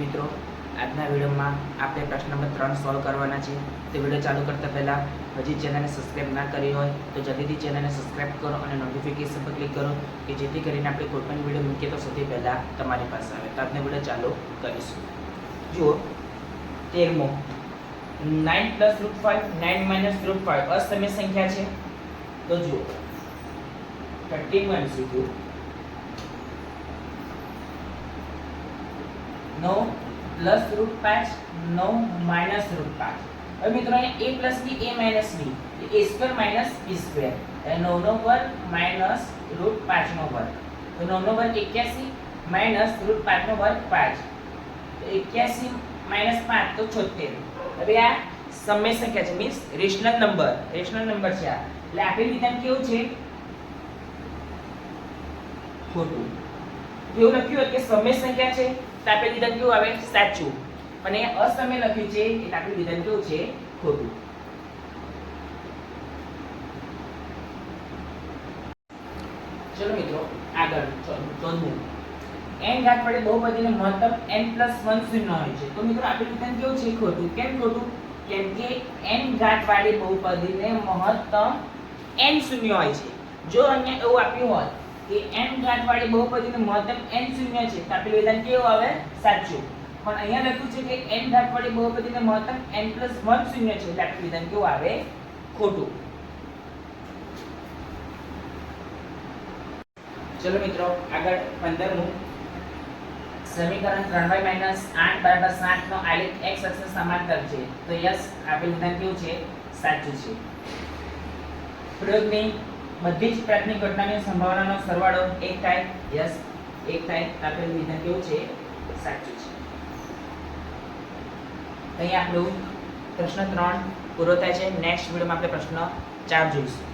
મિત્રો આજના વિડીયોમાં આપણે પ્રશ્ન નંબર 3 સોલ્વ કરવાના છે। તો વિડીયો ચાલુ કરતા પહેલાં હજી ચેનલને સબસ્ક્રાઈબ ના કરી હોય તો જલ્દીથી ચેનલને સબસ્ક્રાઈબ કરો અને નોટિફિકેશન પર ક્લિક કરો કે જેથી કરીને આપણે કોઈ પણ વિડીયો મૂકીએ તો સૌથી પહેલાં તમારી પાસે આવે। તો આજનો વિડીયો ચાલુ કરીશું। જુઓ 13મો 9 + √5 9 - √5 અસમય સંખ્યા છે। તો જુઓ 31 સુધી 9 + √5 9 - √5। હવે મિત્રો અહીંયા a + b a - b a² - b² અને 9 નો વર્ગ માઈનસ √5 નો વર્ગ। તો 9 નો વર્ગ 81 માઈનસ √5 નો વર્ગ 5 તો 81 - 5 તો 76। હવે આ સમય સંખ્યા છે મીન્સ રેશનલ નંબર છે આ। એટલે આપેલ વિધાન કેવું છે? ખોટું। એવું લખ્યું હોય કે સમય સંખ્યા છે તો આપેલ વિધાન કેવું આવે? સાચું। અને અસમય લખ્યું છે એટલે આપેલ વિધાન કેવું છે? ખોટું। ચલો મિત્રો આગળ 14મું n ઘાત વડે બહુપદીને મહત્તમ n+1 શૂન્ય હોય છે। તો મિત્રો આપેલ વિધાન કેવું છે? ખોટું। કેમ ખોટું? કેમ કે n ઘાત વાળી બહુપદીને મહત્તમ n શૂન્ય હોય છે। જો અહીંયા એવું આપ્યું હોત કે n ઘાત વાળી બહુપદીને મહત્તમ n શૂન્ય છે તો આપેલ વિધાન કેવું આવે? સાચું। પણ અહીંયા લખ્યું છે કે n ઘાત વાળી બહુપદીને મહત્તમ n+1 શૂન્ય છે એટલે આપેલ વિધાન કેવું આવે? ખોટું। ચલો મિત્રો આગળ 15મું સમીકરણ 3y - 8 = 7 નો આલેખ x અક્ષને સમાંતર છે। તો યસ આપેલ વિધાન કેવું છે? સાચું છે। પ્રયોગની બધી જ પ્રાથમિક ઘટનાની સંભાવનાનો સરવાળો 1 થાય। યસ 1 થાય। આપેલ વિધાન કેવું છે? સાચું છે। અહીં આપણું પ્રશ્ન 3 પૂરો થાય છે। નેક્સ્ટ વિડિયોમાં આપણે પ્રશ્ન 4 જોઈશું।